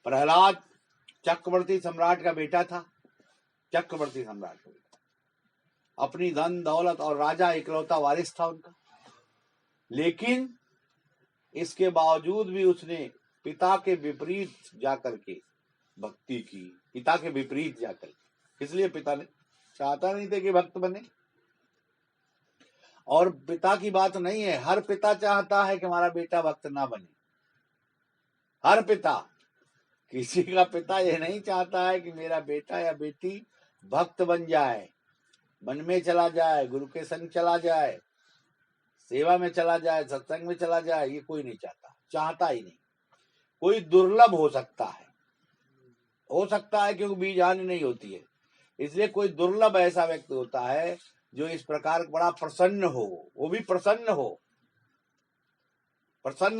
प्रहलाद चक्रवर्ती सम्राट का बेटा था, चक्रवर्ती सम्राट का बेटा, अपनी धन दौलत और राजा इकलौता वारिस था उनका। लेकिन इसके बावजूद भी उसने पिता के विपरीत जाकर के भक्ति की, पिता के विपरीत जाकर। इसलिए पिता ने चाहता नहीं थे कि भक्त बने। और पिता की बात नहीं है, हर पिता चाहता है कि हमारा बेटा भक्त ना बने। हर पिता, किसी का पिता यह नहीं चाहता है कि मेरा बेटा या बेटी भक्त बन जाए, वन में चला जाए, गुरु के संग चला जाए, सेवा में चला जाए, सत्संग में चला जाए। ये कोई नहीं चाहता, चाहता ही नहीं। कोई दुर्लभ हो सकता है क्योंकि बीज हानि नहीं होती है, इसलिए कोई दुर्लभ ऐसा व्यक्ति होता है जो इस प्रकार बड़ा प्रसन्न हो, वो भी प्रसन्न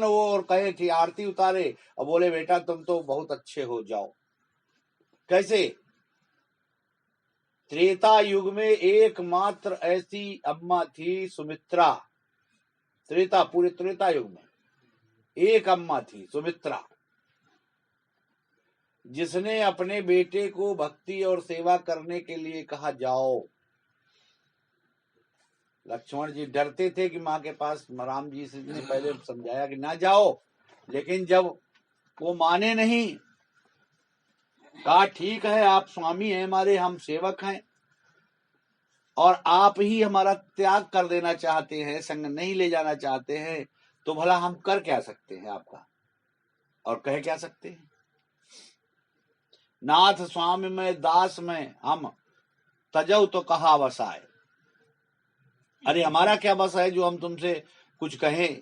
हो और कहे कि आरती उतारे और बोले बेटा तुम तो बहुत अच्छे हो, जाओ। कैसे? त्रेता युग में एकमात्र ऐसी अम्मा थी सुमित्रा। पूरे त्रेता युग में एक अम्मा थी सुमित्रा, जिसने अपने बेटे को भक्ति और सेवा करने के लिए कहा जाओ। लक्ष्मण जी डरते थे कि माँ के पास, राम जी से ने पहले समझाया कि ना जाओ, लेकिन जब वो माने नहीं, कहा ठीक है आप स्वामी हैं हमारे, हम सेवक हैं, और आप ही हमारा त्याग कर देना चाहते हैं, संग नहीं ले जाना चाहते हैं, तो भला हम कर क्या सकते हैं आपका, और कह क्या सकते हैं? नाथ स्वामी में दास में हम तजौ तो कहा बसाए। अरे हमारा क्या बस है जो हम तुमसे कुछ कहें।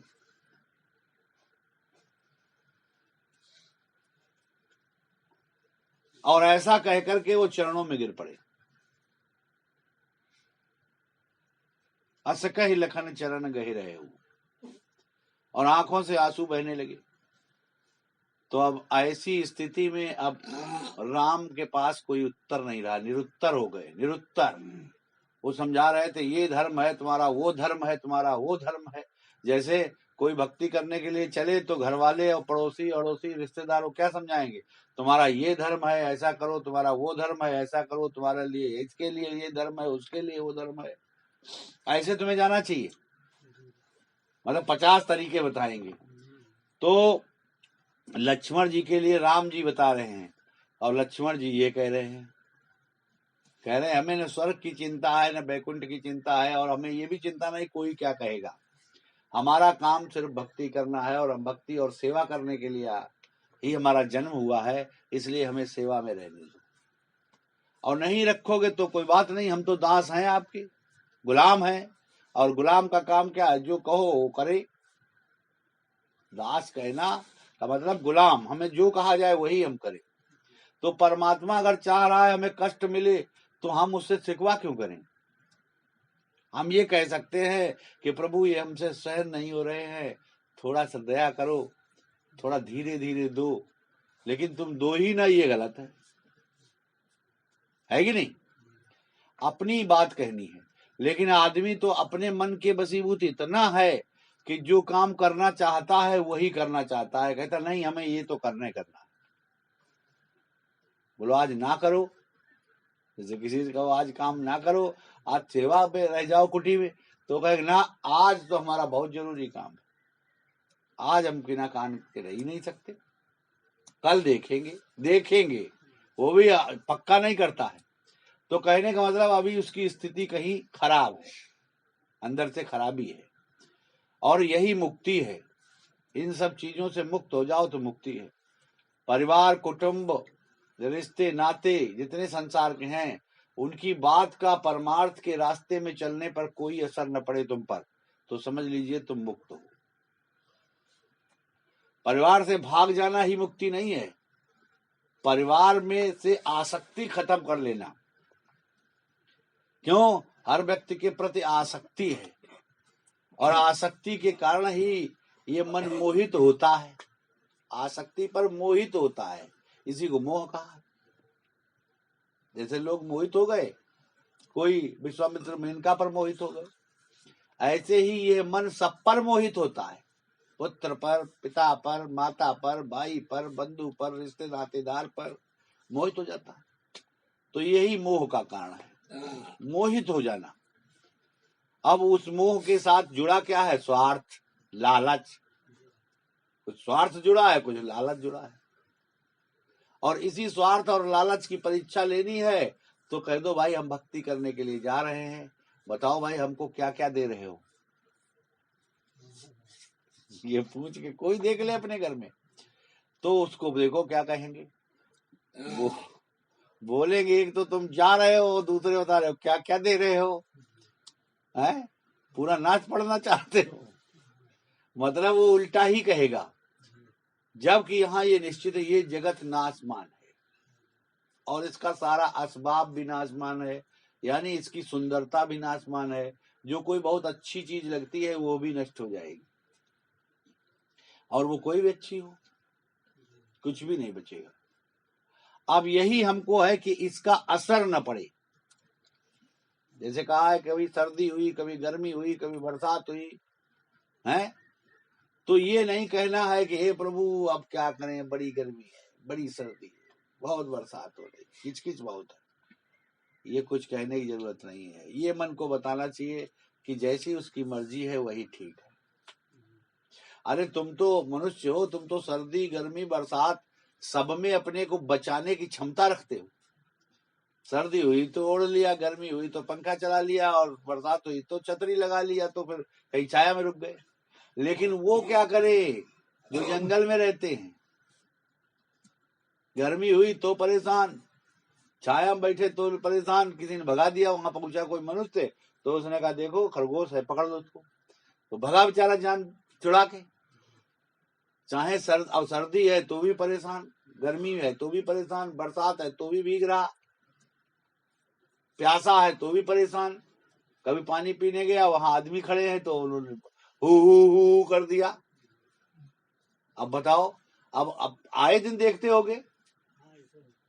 और ऐसा कह करके वो चरणों में गिर पड़े। अस कहि लखन चरण गहि रहे हो, और आंखों से आंसू बहने लगे। तो अब ऐसी स्थिति में अब राम के पास कोई उत्तर नहीं रहा, निरुत्तर हो गए, निरुत्तर। वो समझा रहे थे ये धर्म है तुम्हारा, वो धर्म है तुम्हारा, वो धर्म है। जैसे कोई भक्ति करने के लिए चले तो घर वाले और पड़ोसी अड़ोसी रिश्तेदारों क्या समझाएंगे, तुम्हारा ये धर्म है ऐसा करो, तुम्हारा वो धर्म है ऐसा करो, तुम्हारे लिए इसके लिए ये धर्म है, उसके लिए वो धर्म है, ऐसे तुम्हें जाना चाहिए। मतलब 50 तरीके बताएंगे। तो लक्ष्मण जी के लिए राम जी बता रहे हैं, और लक्ष्मण जी ये कह रहे हैं हमें न स्वर्ग की चिंता है न बैकुंठ की चिंता है, और हमें ये भी चिंता नहीं कोई क्या कहेगा। हमारा काम सिर्फ भक्ति करना है, और हम भक्ति और सेवा करने के लिए ही हमारा जन्म हुआ है, इसलिए हमें सेवा में रहने दो। और नहीं रखोगे तो कोई बात नहीं, हम तो दास हैं आपके, गुलाम हैं, और गुलाम का काम क्या है, जो कहो वो करे। दास कहना का मतलब गुलाम, हमें जो कहा जाए वही हम करें। तो परमात्मा अगर चाह रहा है हमें कष्ट मिले तो हम उससे शिकवा क्यों करें? हम ये कह सकते हैं कि प्रभु ये हमसे सहन नहीं हो रहे हैं, थोड़ा सा दया करो, थोड़ा धीरे धीरे दो, लेकिन तुम दो ही ना, ये गलत है कि नहीं? अपनी बात कहनी है। लेकिन आदमी तो अपने मन के बसीभूत इतना है कि जो काम करना चाहता है वही करना चाहता है, कहता नहीं हमें ये तो करना है। बोलो आज ना करो, जैसे किसी से कहो आज काम ना करो, आज सेवा पे रह जाओ कुटी में, तो कहे ना आज तो हमारा बहुत जरूरी काम है, आज हम बिना कान के रह ही नहीं सकते, कल देखेंगे। वो भी पक्का नहीं करता है। तो कहने का मतलब अभी उसकी स्थिति कहीं खराब है, अंदर से खराबी है, और यही मुक्ति है। इन सब चीजों से मुक्त हो जाओ तो मुक्ति है। परिवार, कुटुंब, रिश्ते नाते जितने संसार के हैं, उनकी बात का परमार्थ के रास्ते में चलने पर कोई असर न पड़े तुम पर, तो समझ लीजिए तुम मुक्त हो। परिवार से भाग जाना ही मुक्ति नहीं है, परिवार में से आसक्ति खत्म कर लेना। क्यों? हर व्यक्ति के प्रति आसक्ति है, और आसक्ति के कारण ही ये मन मोहित होता है, आसक्ति पर मोहित होता है, इसी को मोह कहा। जैसे लोग मोहित हो गए, कोई विश्वामित्र मेनका पर मोहित हो गए, ऐसे ही ये मन सब पर मोहित होता है। पुत्र पर, पिता पर, माता पर, भाई पर, बंधु पर, रिश्ते नातेदार पर मोहित हो जाता है। तो यही मोह का कारण है, मोहित हो जाना। अब उस मोह के साथ जुड़ा क्या है? स्वार्थ, लालच। कुछ स्वार्थ जुड़ा है, कुछ लालच जुड़ा है। और इसी स्वार्थ और लालच की परीक्षा लेनी है तो कह दो भाई हम भक्ति करने के लिए जा रहे हैं, बताओ भाई हमको क्या क्या दे रहे हो। ये पूछ के कोई देख ले अपने घर में तो उसको देखो क्या कहेंगे। वो बोलेंगे एक तो तुम जा रहे हो, दूसरे बता रहे हो क्या क्या दे रहे हो, हैं? पूरा नाच पड़ना चाहते हो। मतलब वो उल्टा ही कहेगा। जबकि यहाँ ये निश्चित है, ये जगत नाशमान है और इसका सारा असबाब भी नाशमान है, यानी इसकी सुंदरता भी नाशमान है। जो कोई बहुत अच्छी चीज लगती है वो भी नष्ट हो जाएगी, और वो कोई भी अच्छी हो कुछ भी नहीं बचेगा। अब यही हमको है कि इसका असर न पड़े। जैसे कहा है कभी सर्दी हुई, कभी गर्मी हुई, कभी बरसात हुई, है तो ये नहीं कहना है कि हे प्रभु अब क्या करें, बड़ी गर्मी है, बड़ी सर्दी है, बहुत बरसात हो रही, किचकिच बहुत है। ये कुछ कहने की जरूरत नहीं है। ये मन को बताना चाहिए कि जैसी उसकी मर्जी है वही ठीक है। अरे तुम तो मनुष्य हो, तुम तो सर्दी गर्मी बरसात सब में अपने को बचाने की क्षमता रखते हो। सर्दी हुई तो ओढ़ लिया, गर्मी हुई तो पंखा चला लिया, और बरसात हुई तो छतरी लगा लिया, तो फिर कहीं छाया में रुक गए। लेकिन वो क्या करे जो जंगल में रहते हैं? गर्मी हुई तो परेशान, छाया में बैठे तो परेशान। किसी ने भगा दिया, वहां पहुंचा कोई मनुष्य तो उसने कहा देखो खरगोश है, पकड़ लो उसको, तो भगा बेचारा जान छुड़ा के। चाहे अब सर्दी है तो भी परेशान, गर्मी है तो भी परेशान, बरसात है तो भी भीग रहा, प्यासा है तो भी परेशान। कभी पानी पीने गया, वहां आदमी खड़े हैं तो उन्होंने हु कर दिया। अब बताओ, अब आए दिन देखते होगे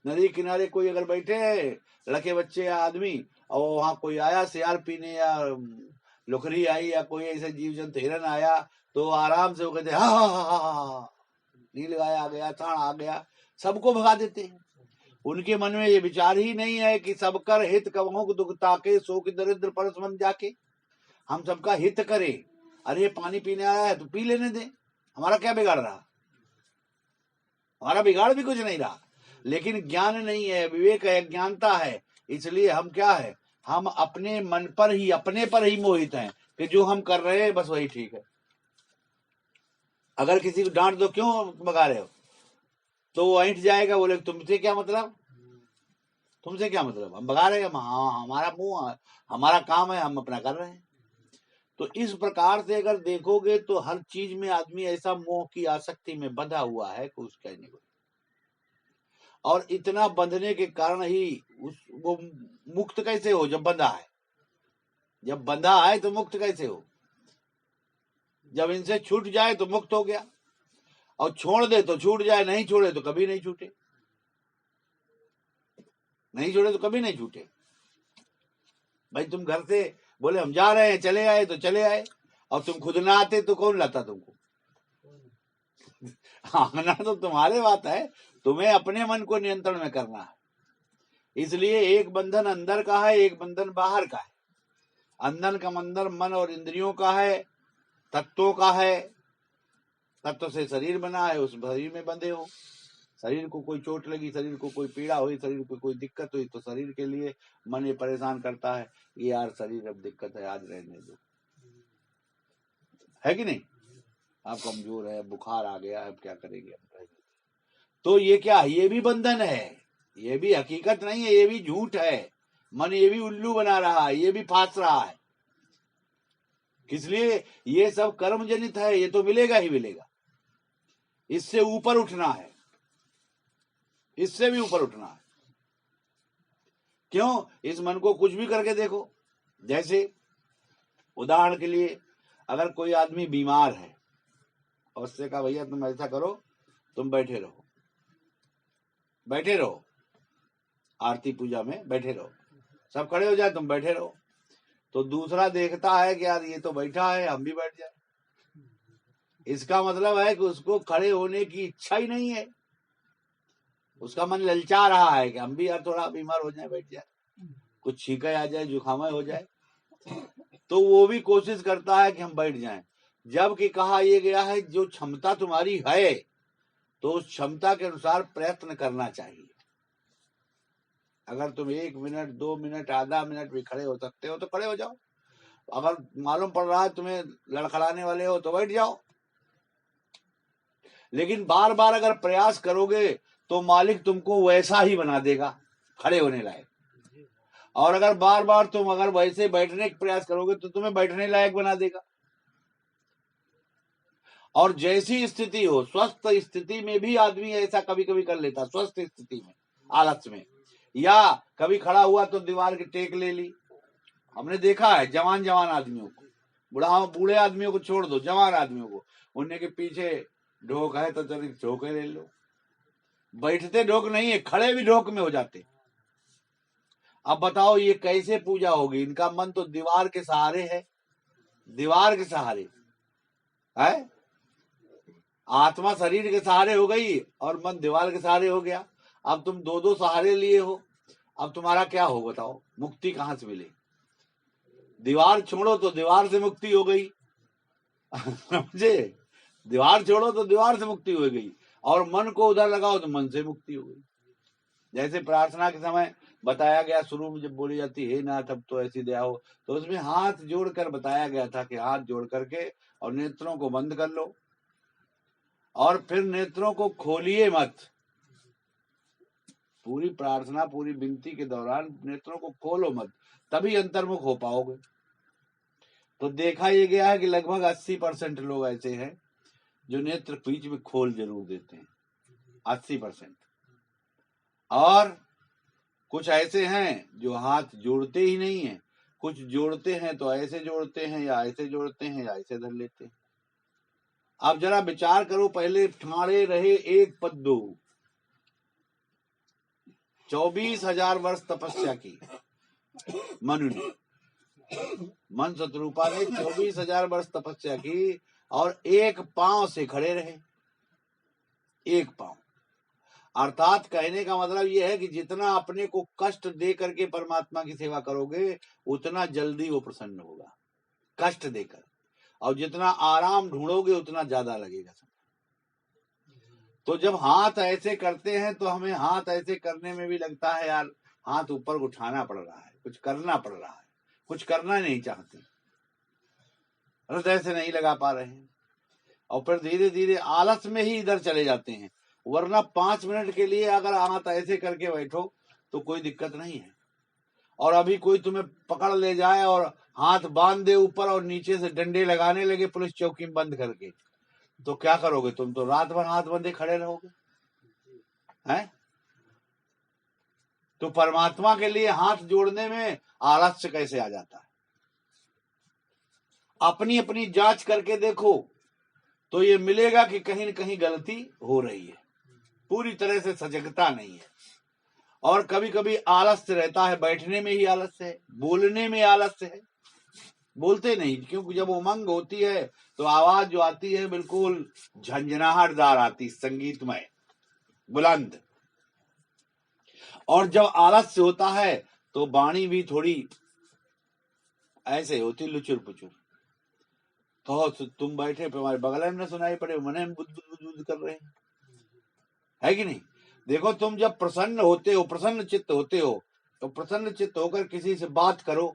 नदी किनारे कोई अगर बैठे हैं लड़के बच्चे या आदमी, और वहां कोई आया सियार पीने, या लुकरी आई, या कोई ऐसा जीव जंतु हिरन आया, तो आराम से वो कहते हा, नील गाय आ गया, सांड आ गया, सबको भगा देते हैं। उनके मन में ये विचार ही नहीं है कि सबकर हित कवों दुख ताके, सो की दरिद्र परस मन जाके। हम सबका हित करें। अरे पानी पीने आया है तो पी लेने दे, हमारा क्या बिगाड़ रहा? हमारा बिगाड़ भी कुछ नहीं रहा। लेकिन ज्ञान नहीं है, विवेक है, ज्ञानता है, इसलिए हम क्या है, हम अपने मन पर ही, अपने पर ही मोहित हैं कि जो हम कर रहे हैं बस वही ठीक है। अगर किसी को डांट दो क्यों भगा रहे हो, तो वो ऐंठ जाएगा, बोले तुमसे क्या मतलब, तुमसे क्या मतलब, हम भगा रहे हैं, हाँ हमारा मुंह, हमारा काम है, हम अपना कर रहे हैं। तो इस प्रकार से अगर देखोगे तो हर चीज में आदमी ऐसा मोह की आसक्ति में बंधा हुआ है कि उसका कहने को। और इतना बंधने के कारण ही वो मुक्त कैसे हो जब बंधा है? जब बंधा है तो मुक्त कैसे हो? जब इनसे छूट जाए तो मुक्त हो गया, और छोड़ दे तो छूट जाए, नहीं छोड़े तो कभी नहीं छूटे, नहीं छोड़े तो कभी नहीं छूटे। भाई तुम घर से बोले हम जा रहे हैं, चले आए तो चले आए, और तुम खुद ना आते तो कौन लाता तुमको? आना तो तुम्हारे बात है, तुम्हें अपने मन को नियंत्रण में करना है। इसलिए एक बंधन अंदर का है, एक बंधन बाहर का है। अंदर का बंधन मन और इंद्रियों का है, तत्वों का है। तत्व से शरीर बना है, उस शरीर में बंधे हो। शरीर को कोई चोट लगी, शरीर को कोई पीड़ा हुई, शरीर को कोई दिक्कत हुई, तो शरीर के लिए मन ये परेशान करता है, ये यार शरीर अब दिक्कत है, आज रहने दो, है कि नहीं? आप कमजोर है, बुखार आ गया, अब क्या करेंगे हम? तो ये क्या है? ये भी बंधन है, ये भी हकीकत नहीं है, ये भी झूठ है। मन ये भी उल्लू बना रहा है, ये भी फांस रहा है। इसलिए ये सब कर्म जनित है, ये तो मिलेगा ही मिलेगा। इससे ऊपर उठना है, इससे भी ऊपर उठना है। क्यों? इस मन को कुछ भी करके देखो। जैसे उदाहरण के लिए अगर कोई आदमी बीमार है और उससे कहा भैया तुम ऐसा करो, तुम बैठे रहो, बैठे रहो, आरती पूजा में बैठे रहो, सब खड़े हो जाए, तुम बैठे रहो। तो दूसरा देखता है कि यार ये तो बैठा है, हम भी बैठ जाए, इसका मतलब है कि उसको खड़े होने की इच्छा ही नहीं है, उसका मन ललचा रहा है कि हम भी यार थोड़ा बीमार हो जाए, बैठ जाए, कुछ छींके आ जाए, जुकामा हो जाए, तो वो भी कोशिश करता है कि हम बैठ जाएं। जबकि कहा यह गया है जो क्षमता तुम्हारी है तो उस क्षमता के अनुसार प्रयत्न करना चाहिए। अगर तुम 1 मिनट 2 मिनट आधा मिनट भी खड़े हो सकते हो तो खड़े हो जाओ, अगर मालूम पड़ रहा है तुम्हें लड़खड़ाने वाले हो तो बैठ जाओ। लेकिन बार बार अगर प्रयास करोगे तो मालिक तुमको वैसा ही बना देगा खड़े होने लायक, और अगर बार बार तुम अगर वैसे बैठने का प्रयास करोगे तो तुम्हें बैठने लायक बना देगा। और जैसी स्थिति हो, स्वस्थ स्थिति में भी आदमी ऐसा कभी कभी कर लेता, स्वस्थ स्थिति में आलस में, या कभी खड़ा हुआ तो दीवार की टेक ले ली। हमने देखा है जवान आदमियों को, बूढ़े आदमियों को छोड़ दो, जवान आदमियों को, उन्हें के पीछे ढोक है तो चल ढोके ले लो। बैठते ढोक नहीं है, खड़े भी ढोक में हो जाते। अब बताओ ये कैसे पूजा होगी? इनका मन तो दीवार के सहारे है, दीवार के सहारे है, आत्मा शरीर के सहारे हो गई और मन दीवार के सहारे हो गया। अब तुम दो सहारे लिए हो, अब तुम्हारा क्या हो बताओ? मुक्ति कहां से मिले? दीवार छोड़ो तो दीवार से मुक्ति हो गई समझे? दीवार छोड़ो तो दीवार से मुक्ति हो गई, और मन को उधर लगाओ तो मन से मुक्ति हो गई। जैसे प्रार्थना के समय बताया गया, शुरू में जब बोली जाती है नाथ अब तो ऐसी दया हो, तो उसमें हाथ जोड़कर बताया गया था कि हाथ जोड़ करके और नेत्रों को बंद कर लो, और फिर नेत्रों को खोलिए मत। पूरी प्रार्थना, पूरी विनती के दौरान नेत्रों को खोलो मत, तभी अंतर्मुख हो पाओगे। तो देखा ये गया है कि लगभग 80% लोग ऐसे हैं जो नेत्र बीच में खोल जरूर देते हैं, 80%। और कुछ ऐसे हैं जो हाथ जोड़ते ही नहीं है, कुछ जोड़ते हैं तो ऐसे जोड़ते हैं या ऐसे जोड़ते हैं या ऐसे धर लेते हैं। अब जरा विचार करो, पहले ठाड़े रहे एक पद्दो, 24,000 वर्ष तपस्या की मनु ने, मन शत्रुपा ने 24,000 वर्ष तपस्या की और एक पांव से खड़े रहे, एक पांव। अर्थात कहने का मतलब यह है कि जितना अपने को कष्ट दे करके परमात्मा की सेवा करोगे उतना जल्दी वो प्रसन्न होगा, कष्ट देकर, और जितना आराम ढूंढोगे उतना ज्यादा लगेगा। तो जब हाथ ऐसे करते हैं तो हमें हाथ ऐसे करने में भी लगता है यार हाथ ऊपर उठाना पड़ रहा है, कुछ करना पड़ रहा है, कुछ करना नहीं चाहते, हृदय से नहीं लगा पा रहे हैं, और फिर धीरे धीरे आलस में ही इधर चले जाते हैं। वरना 5 मिनट के लिए अगर हाथ ऐसे करके बैठो तो कोई दिक्कत नहीं है। और अभी कोई तुम्हें पकड़ ले जाए और हाथ बांध दे ऊपर और नीचे से डंडे लगाने लगे पुलिस चौकी में बंद करके, तो क्या करोगे? तुम तो रात भर हाथ बंधे खड़े रहोगे, हैं? तो परमात्मा के लिए हाथ जोड़ने में आलस्य कैसे आ जाता है? अपनी अपनी जांच करके देखो तो ये मिलेगा कि कहीं न कहीं गलती हो रही है, पूरी तरह से सजगता नहीं है। और कभी कभी आलस्य रहता है, बैठने में ही आलस्य है, बोलने में आलस्य है, बोलते नहीं, क्योंकि जब उमंग होती है तो आवाज जो आती है बिल्कुल झंझनाहटदार आती, संगीतमय, बुलंद। और जब आलस्य होता है तो वाणी भी थोड़ी ऐसे होती, लुचुर पुचुर। तो तुम बैठे तुम्हारे बगल में न सुनाई पड़े, मने हम बुद्ध बुद्ध कर रहे हैं, है कि नहीं? देखो तुम जब प्रसन्न होते हो, प्रसन्न चित्त होते हो, तो प्रसन्न चित्त होकर किसी से बात करो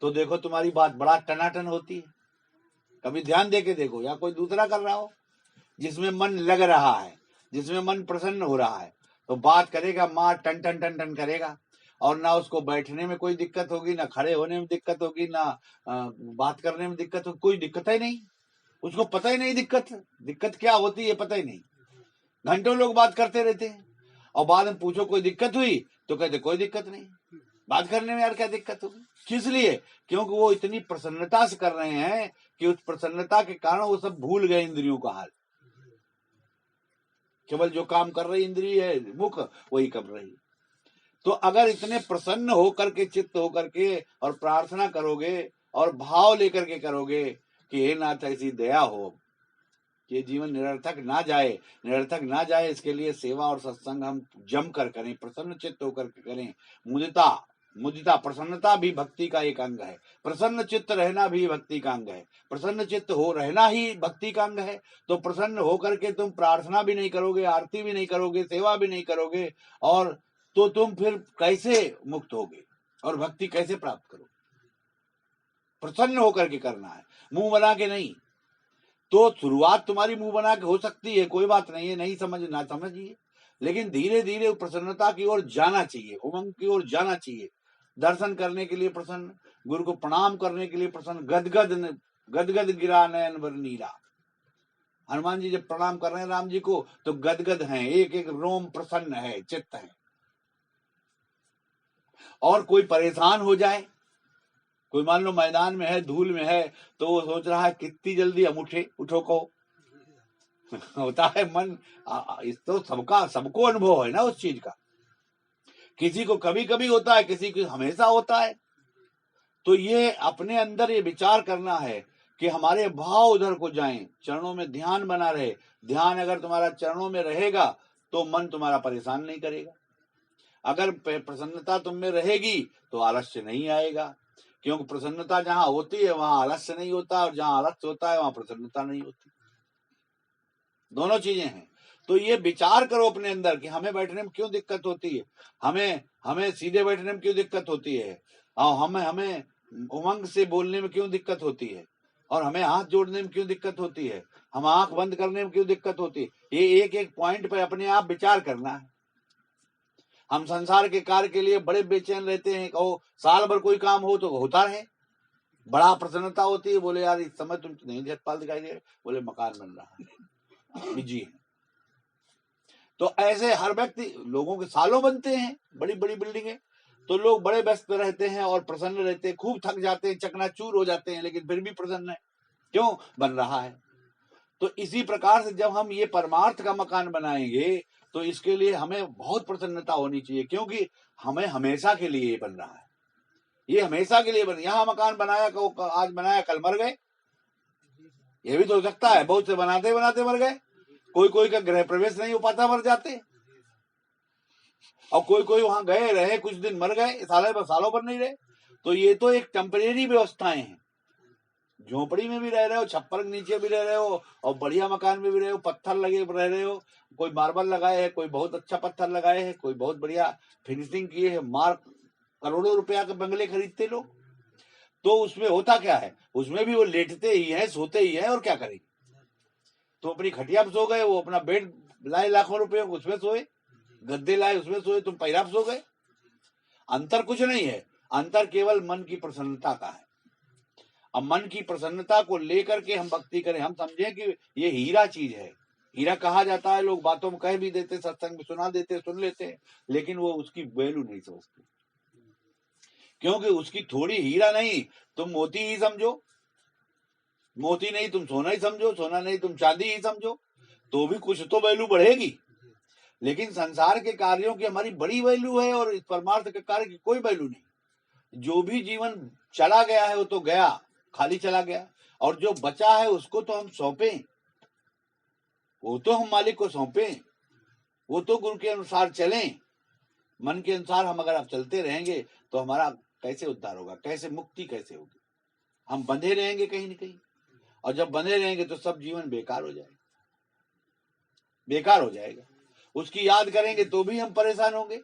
तो देखो तुम्हारी बात बड़ा टनाटन होती है। कभी ध्यान दे के देखो, या कोई दूसरा कर रहा हो जिसमें मन लग रहा है, जिसमें मन प्रसन्न हो रहा है, तो बात करेगा माँ टन टन टन टन करेगा, और ना उसको बैठने में कोई दिक्कत होगी, ना खड़े होने में दिक्कत होगी, ना बात करने में दिक्कत होगी, कोई दिक्कत ही नहीं, उसको पता ही नहीं दिक्कत क्या होती है, पता ही नहीं। घंटों लोग बात करते रहते हैं और बाद में पूछो कोई दिक्कत हुई तो कहते कोई दिक्कत नहीं, बात करने में यार क्या दिक्कत होगी? किस लिए? क्योंकि वो इतनी प्रसन्नता से कर रहे हैं कि उस प्रसन्नता के कारण वो सब भूल गए इंद्रियों का हाल। केवल जो काम कर रही इंद्रिय है मुख, वही कर रही। तो अगर इतने प्रसन्न होकर के, चित्त होकर के और प्रार्थना करोगे और भाव लेकर के करोगे कि हे नाथ ऐसी दया हो, कि ये जीवन निरर्थक ना जाए, इसके लिए सेवा और सत्संग हम जम कर करें, प्रसन्न चित्त होकर करें। मुदिता प्रसन्नता भी भक्ति का एक अंग है, प्रसन्न चित्त रहना भी भक्ति का अंग है, प्रसन्न चित्त हो रहना ही भक्ति का अंग है। तो प्रसन्न होकर के तुम प्रार्थना भी नहीं करोगे, आरती भी नहीं करोगे, सेवा भी नहीं करोगे, और तो तुम फिर कैसे मुक्त होगे और भक्ति कैसे प्राप्त करोगे? प्रसन्न होकर के करना है, मुंह बना के नहीं। तो शुरुआत तुम्हारी मुंह बना के हो सकती है, कोई बात नहीं है, नहीं समझना समझिए, लेकिन धीरे धीरे प्रसन्नता की ओर जाना चाहिए, उमंग की ओर जाना चाहिए। दर्शन करने के लिए प्रसन्न, गुरु को प्रणाम करने के लिए प्रसन्न, गदगद गिरा नयन वर नीरा। हनुमान जी जब प्रणाम कर रहे हैं राम जी को तो गदगद हैं, एक एक रोम प्रसन्न है, चित्त है। और कोई परेशान हो जाए, कोई मान लो मैदान में है, धूल में है, तो वो सोच रहा है कितनी जल्दी हम उठो को होता है मन। इस तो सबको अनुभव है ना उस चीज का। किसी को कभी कभी होता है, किसी को हमेशा होता है। तो ये अपने अंदर ये विचार करना है कि हमारे भाव उधर को जाएं, चरणों में ध्यान बना रहे। ध्यान अगर तुम्हारा चरणों में रहेगा तो मन तुम्हारा परेशान नहीं करेगा। अगर प्रसन्नता तुम में रहेगी तो आलस्य नहीं आएगा, क्योंकि प्रसन्नता जहां होती है वहां आलस्य नहीं होता, और जहां आलस्य होता है वहां प्रसन्नता नहीं होती। दोनों चीजें हैं। तो ये विचार करो अपने अंदर कि हमें बैठने में क्यों दिक्कत होती है, हमें सीधे बैठने में क्यों दिक्कत होती है, और हमें उमंग से बोलने में क्यों दिक्कत होती है, और हमें हाथ जोड़ने में क्यों दिक्कत होती है, हम आंख बंद करने में क्यों दिक्कत होती है। ये एक एक पॉइंट पे अपने आप विचार करना है। हम संसार के कार्य के लिए बड़े बेचैन रहते हैं, कहो साल भर कोई काम हो तो होता रहे, बड़ा प्रसन्नता होती है, बोले यार इस समय तुम नहीं झटपाल दिखाई दे रहे, बोले मकान बन रहा है, बिजी है। तो ऐसे हर व्यक्ति, लोगों के सालों बनते हैं, बड़ी बड़ी बिल्डिंगें, तो लोग बड़े व्यस्त रहते हैं और प्रसन्न रहते हैं, खूब थक जाते हैं, चकनाचूर हो जाते हैं, लेकिन फिर भी प्रसन्न है, क्यों? बन रहा है। तो इसी प्रकार से जब हम ये परमार्थ का मकान बनाएंगे तो इसके लिए हमें बहुत प्रसन्नता होनी चाहिए, क्योंकि हमें हमेशा के लिए ये बन रहा है, ये हमेशा के लिए बन। यहाँ मकान बनाया, आज बनाया कल मर गए, ये भी तो हो सकता है। बहुत से बनाते बनाते मर गए, कोई का गृह प्रवेश नहीं हो पाता, मर जाते, और कोई वहां गए रहे कुछ दिन मर गए, सालों भर नहीं रहे। तो ये तो एक टेम्परेरी व्यवस्थाएं हैं। झोपड़ी में भी रह रहे हो, छप्पर के नीचे भी रह रहे हो, और बढ़िया मकान में भी रहे हो, पत्थर लगे रह रहे हो, कोई मार्बल लगाए है, कोई बहुत अच्छा पत्थर लगाए है, कोई बहुत बढ़िया फिनिशिंग किए है, करोड़ों रुपया के बंगले खरीदते लोग। तो उसमें होता क्या है, उसमें भी वो लेटते ही है, सोते ही है, और क्या करेंगे। तो अपनी खटिया पे सो गए, वो अपना बेड लाए लाखों रुपए उसमें सोए, गद्दे लाए उसमें सोए, तुम पैरा सो गए। अंतर कुछ नहीं है, अंतर केवल मन की प्रसन्नता का है। अब मन की प्रसन्नता को लेकर के हम भक्ति करें, हम समझें कि ये हीरा चीज है। हीरा कहा जाता है, लोग बातों में कह भी देते, सत्संग में सुना देते, सुन लेते, लेकिन वो उसकी वैल्यू नहीं समझते, क्योंकि उसकी थोड़ी हीरा नहीं, तुम मोती ही समझो, मोती नहीं तुम सोना ही समझो, सोना नहीं तुम चांदी ही समझो, तो भी कुछ तो वैल्यू बढ़ेगी। लेकिन संसार के कार्यों की हमारी बड़ी वैल्यू है, और इस परमार्थ के कार्य की कोई वैल्यू नहीं। जो भी जीवन चला गया है वो तो गया, खाली चला गया, और जो बचा है उसको तो हम सौंपें, वो तो हम मालिक को सौंपें, वो तो गुरु के अनुसार चलें। मन के अनुसार हम अगर आप चलते रहेंगे तो हमारा कैसे उद्धार होगा, कैसे मुक्ति कैसे होगी। हम बंधे रहेंगे कहीं न कहीं, और जब बंधे रहेंगे तो सब जीवन बेकार हो जाएगा, बेकार हो जाएगा। उसकी याद करेंगे तो भी हम परेशान होंगे।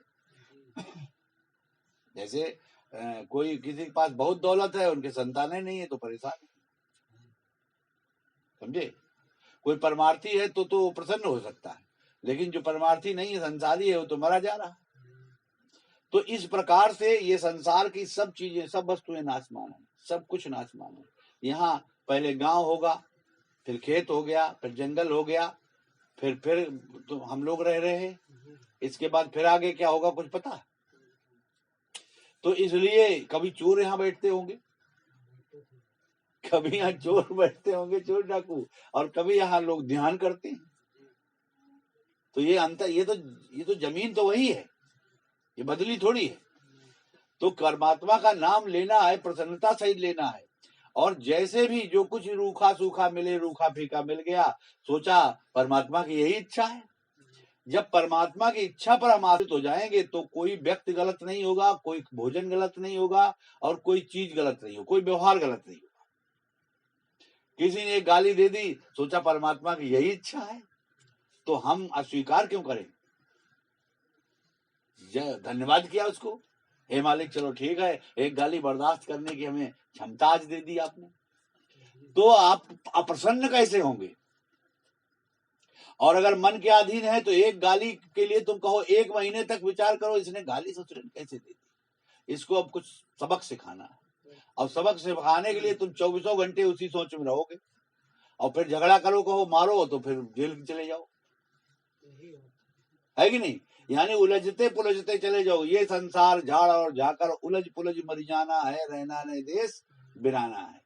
जैसे कोई किसी के पास बहुत दौलत है, उनके संतानें नहीं है तो परेशान है, समझे। कोई परमार्थी है तो प्रसन्न हो सकता है, लेकिन जो परमार्थी नहीं है, संसारी है, वो तो मरा जा रहा है। तो इस प्रकार से ये संसार की सब चीजें, सब वस्तुएं नाशमान है, सब कुछ नाशमान है। यहाँ पहले गांव होगा, फिर खेत हो गया, फिर जंगल हो गया, फिर तो हम लोग रह रहे हैं, इसके बाद फिर आगे क्या होगा कुछ पता। तो इसलिए कभी चोर यहाँ बैठते होंगे, कभी यहाँ चोर बैठते होंगे, चोर डाकू, और कभी यहाँ लोग ध्यान करते हैं। तो ये अंतर, ये तो जमीन तो वही है, ये बदली थोड़ी है। तो परमात्मा का नाम लेना है, प्रसन्नता सहित लेना है, और जैसे भी जो कुछ रूखा सूखा मिले, रूखा फीका मिल गया, सोचा परमात्मा की यही इच्छा है। जब परमात्मा की इच्छा पर हम आश्रित हो जाएंगे तो कोई व्यक्ति गलत नहीं होगा, कोई भोजन गलत नहीं होगा और कोई चीज गलत नहीं होगा, कोई व्यवहार गलत नहीं होगा। किसी ने एक गाली दे दी, सोचा परमात्मा की यही इच्छा है, तो हम अस्वीकार क्यों करें? धन्यवाद किया उसको, हे मालिक चलो ठीक है, एक गाली बर्दाश्त करने की हमें क्षमता आज दे दी आपने। तो आप अप्रसन्न कैसे होंगे? और अगर मन के अधीन है तो एक गाली के लिए तुम कहो 1 महीने तक विचार करो, इसने गाली ससुर कैसे दे दी, इसको अब कुछ सबक सिखाना है। और सबक सिखाने के लिए तुम 24 घंटे उसी सोच में रहोगे, और फिर झगड़ा करो, कहो मारो, तो फिर जेल चले जाओ, है कि नहीं? यानी उलझते पुलझते चले जाओ। ये संसार झाड़ और झाकर उलझ पुलझ मर जाना है, रहना नहीं देश बिराना है।